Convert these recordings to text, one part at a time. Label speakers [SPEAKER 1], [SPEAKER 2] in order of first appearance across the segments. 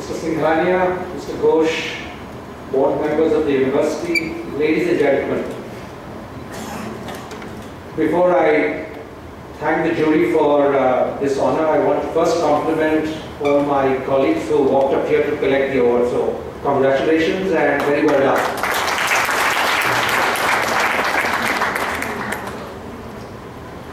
[SPEAKER 1] Mr. Singhania, Mr. Ghosh, board members of the university, ladies and gentlemen. Before I thank the jury for this honor, I want to first compliment all my colleagues who walked up here to collect the award. So congratulations and very well done.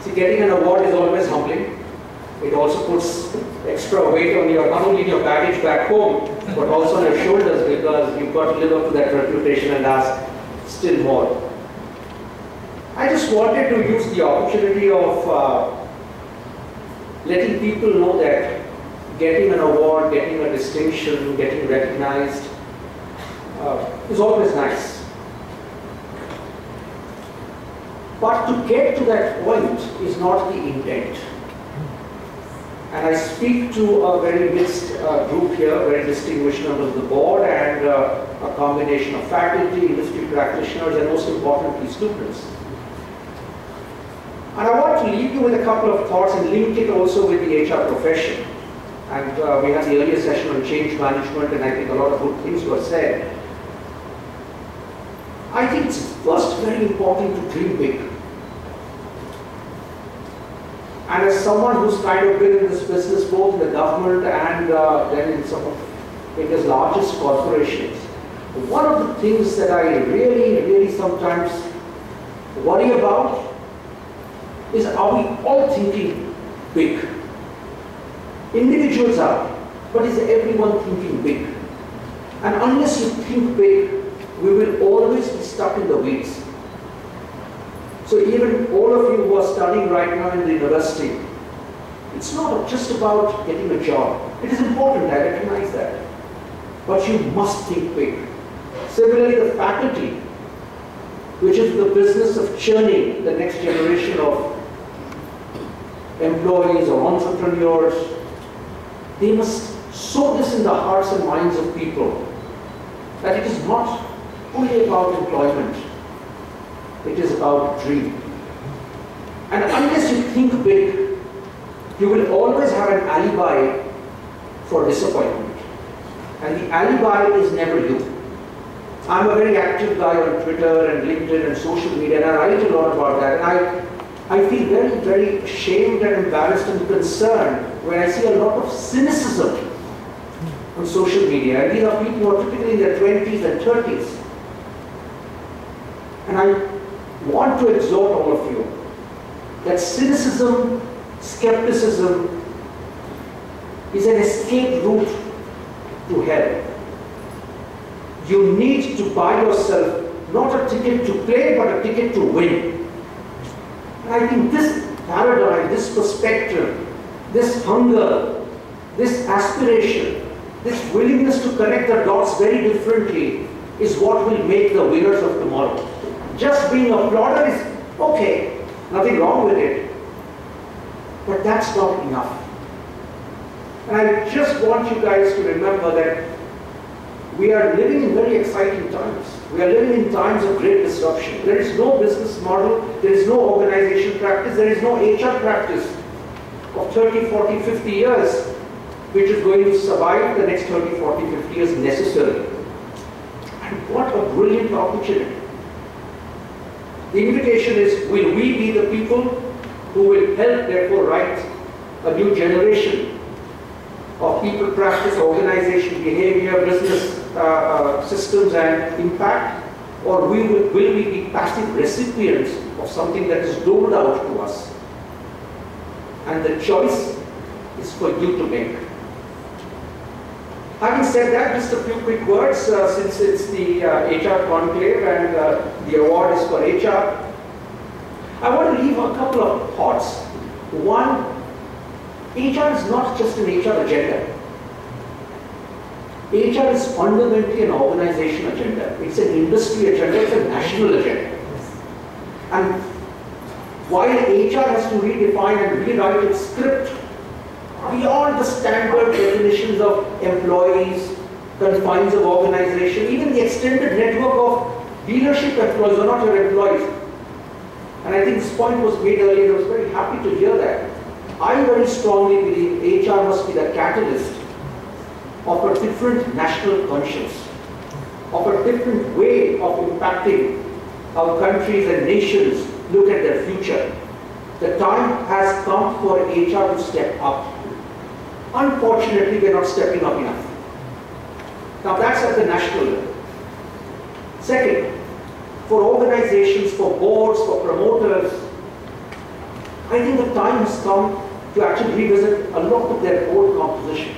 [SPEAKER 1] See, getting an award is always humbling. It also puts extra weight on your, not only in your baggage back home, but also on your shoulders, because you've got to live up to that reputation and ask still more. I just wanted to use the opportunity of letting people know that getting an award, getting a distinction, getting recognized is always nice. But to get to that point is not the intent. And I speak to a very mixed group here, very distinguished members of the board and a combination of faculty, industry practitioners, and most importantly, students. And I want to leave you with a couple of thoughts and link it also with the HR profession. And we had the earlier session on change management, and I think a lot of good things were said. I think it's first very important to dream big. And as someone who's kind of been in this business, both in the government and then in some of India's largest corporations, one of the things that I really sometimes worry about is, are we all thinking big? Individuals are, but is everyone thinking big? And unless you think big, we will always be stuck in the weeds. So even all of you who are studying right now in the university, it's not just about getting a job. It is important, I recognize that. But you must think big. Similarly, the faculty, which is the business of churning the next generation of employees or entrepreneurs, they must sow this in the hearts and minds of people, that it is not only about employment. It is about dream. And unless you think big, you will always have an alibi for disappointment. And the alibi is never you. I'm a very active guy on Twitter and LinkedIn and social media, and I write a lot about that. And I feel very ashamed and embarrassed and concerned when I see a lot of cynicism on social media. And these are people who are typically in their 20s and 30s. And I want to exhort all of you that cynicism, skepticism is an escape route to hell. You need to buy yourself not a ticket to play, but a ticket to win. And I think this paradigm, this perspective, this hunger, this aspiration, this willingness to connect the dots very differently is what will make the winners of tomorrow. Just being a plodder is okay, nothing wrong with it, but that's not enough. And I just want you guys to remember that we are living in very exciting times. We are living in times of great disruption. There is no business model, there is no organization practice, there is no HR practice of 30, 40, 50 years which is going to survive the next 30, 40, 50 years necessarily. And what a brilliant opportunity. The invitation is, will we be the people who will help, therefore, write a new generation of people, practice, organization, behavior, business systems and impact? Or will we be passive recipients of something that is doled out to us? And the choice is for you to make. Having said that, just a few quick words, since it's the HR conclave and the award is for HR. I want to leave a couple of thoughts. One, HR is not just an HR agenda. HR is fundamentally an organization agenda. It's an industry agenda, it's a national agenda. And while HR has to redefine and rewrite its script beyond the standard definitions of employees, confines of organization, even the extended network of dealership employees are not your employees. And I think this point was made earlier, I was very happy to hear that. I very strongly believe HR must be the catalyst of a different national conscience, of a different way of impacting how countries and nations look at their future. The time has come for HR to step up. Unfortunately, we are not stepping up enough. Now that's at the national level. Second, for organizations, for boards, for promoters, I think the time has come to actually revisit a lot of their board composition.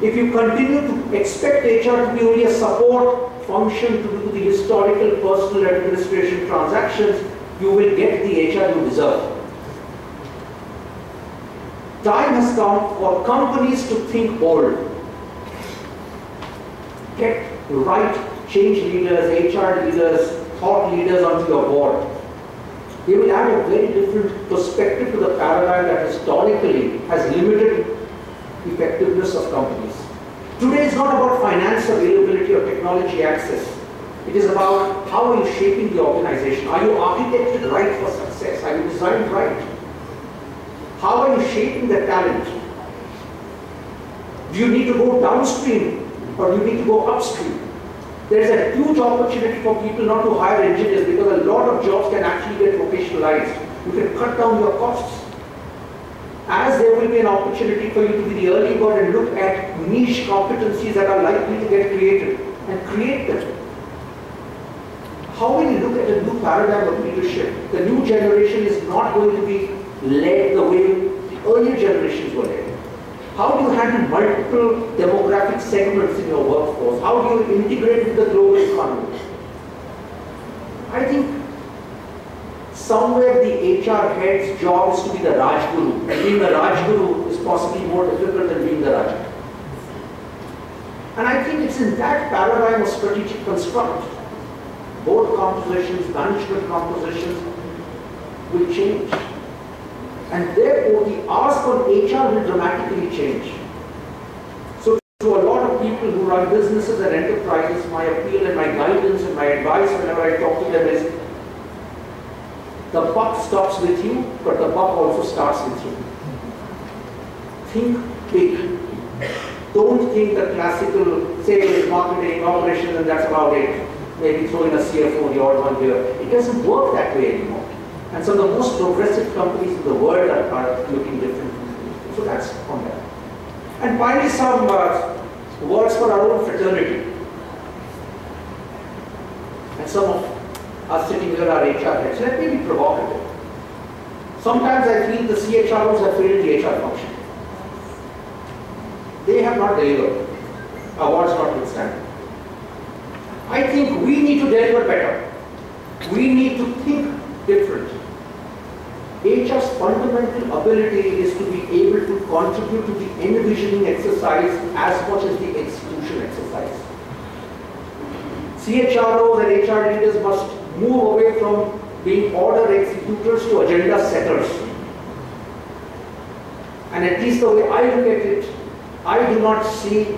[SPEAKER 1] If you continue to expect HR to be only a support function to do the historical personal administration transactions, you will get the HR you deserve. Time has come for companies to think bold. Get the right change leaders, HR leaders, thought leaders onto your board. They will add a very different perspective to the paradigm that historically has limited effectiveness of companies. Today is not about finance availability or technology access. It is about how are you shaping the organization. Are you architected right for success? Are you designed right? How are you shaping the talent? Do you need to go downstream or do you need to go upstream? There is a huge opportunity for people not to hire engineers because a lot of jobs can actually get vocationalized. You can cut down your costs. As there will be an opportunity for you to be the early bird and look at niche competencies that are likely to get created and create them. How will you look at a new paradigm of leadership? The new generation is not going to be led the way the earlier generations were led. How do you handle multiple demographic segments in your workforce? How do you integrate with the global economy? I think somewhere the HR head's job is to be the Rajguru. And being the Rajguru is possibly more difficult than being the Raja. And I think it's in that paradigm of strategic construct. Board compositions, management compositions will change. And therefore, the ask on HR will dramatically change. So to a lot of people who run businesses and enterprises, my appeal and my guidance and my advice whenever I talk to them is, the buck stops with you, but the buck also starts with you. Think big. Don't think the classical sales, marketing, operations, and that's about it. Maybe throw in a CFO, the odd one here. It doesn't work that way anymore. And some of the most progressive companies in the world are looking different. So that's on that. And finally, some words for our own fraternity. And some of us sitting here are HR heads. Let me be provocative. Sometimes I feel the CHROs have failed the HR function. They have not delivered, awards notwithstanding. I think we need to deliver better. We need to think different. HR's fundamental ability is to be able to contribute to the envisioning exercise as much as the execution exercise. CHROs and HR leaders must move away from being order executors to agenda setters. And at least the way I look at it, I do not see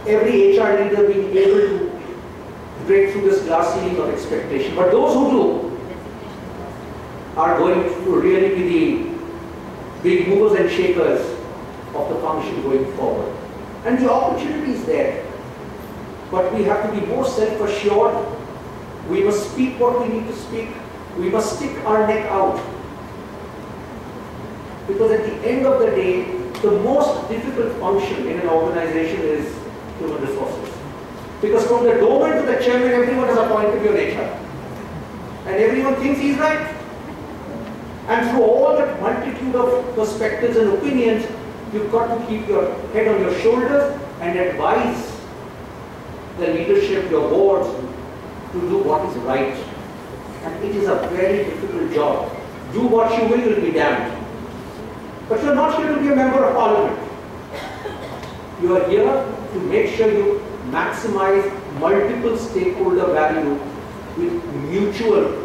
[SPEAKER 1] every HR leader being able to break through this glass ceiling of expectation. But those who do are going to really be the big movers and shakers of the function going forward. And the opportunity is there. But we have to be more self-assured. We must speak what we need to speak. We must stick our neck out. Because at the end of the day, the most difficult function in an organization is human resources. Because from the doorman to the chairman, everyone has a point of view on HR. And everyone thinks he's right. And through all that multitude of perspectives and opinions, you've got to keep your head on your shoulders and advise the leadership, your boards, to do what is right. And it is a very difficult job. Do what you will, you'll be damned. But you're not here to be a member of parliament. You are here to make sure you maximize multiple stakeholder value with mutual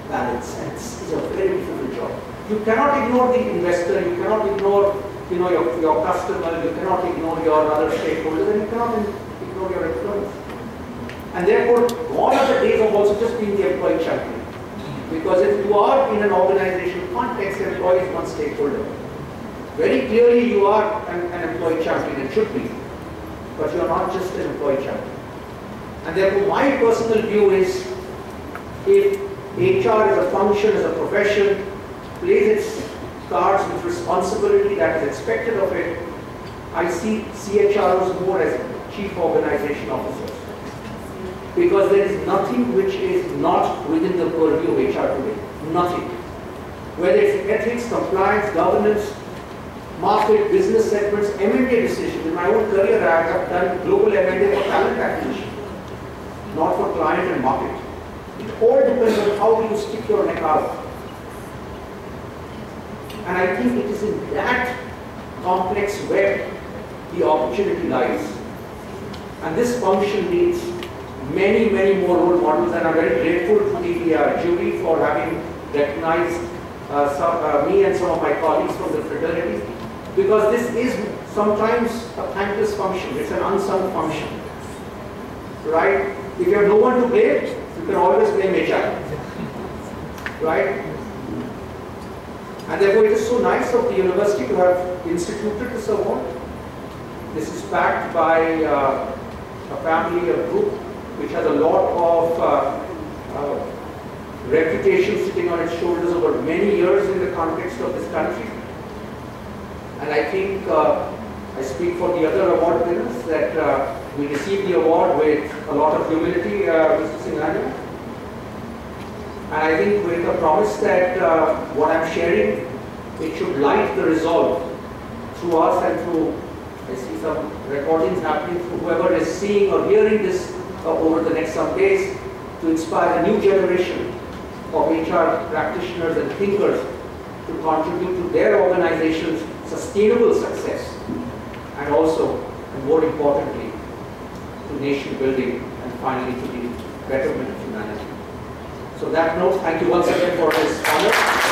[SPEAKER 1] balance. And it's a very difficult job. You cannot ignore the investor, you cannot ignore your customer, you cannot ignore your other stakeholders, and you cannot ignore your employees. And therefore, gone are the days of also just being the employee champion. Because if you are in an organizational context, employee is one stakeholder. Very clearly you are an employee champion, it should be, but you are not just an employee champion. And therefore my personal view is, if HR as a function, as a profession, plays its cards with responsibility that is expected of it, I see CHROs more as chief organization officers. Because there is nothing which is not within the purview of HR today. Nothing. Whether it's ethics, compliance, governance, market, business segments, M&A decisions. In my own career, I have done global M&A for talent acquisition, not for client and market. It all depends on how you stick your neck out. And I think it is in that complex web the opportunity lies. And this function needs many, many more role models, and I'm very grateful to the jury for having recognized me and some of my colleagues from the fraternity, because this is sometimes a thankless function. It's an unsung function, right? If you have no one to blame, you can always blame HR, right? And therefore it is so nice of the university to have instituted this award. This is backed by a family, a group which has a lot of reputation sitting on its shoulders over many years in the context of this country. And I think I speak for the other award winners that we received the award with a lot of humility, Mr. Singhania. And I think with the promise that what I'm sharing, it should light the resolve through us and through, I see some recordings happening, through whoever is seeing or hearing this over the next some days, to inspire a new generation of HR practitioners and thinkers to contribute to their organization's sustainable success, and also, and more importantly, to nation building, and finally to the betterment of humanity. So on that note, thank you once again for this honor.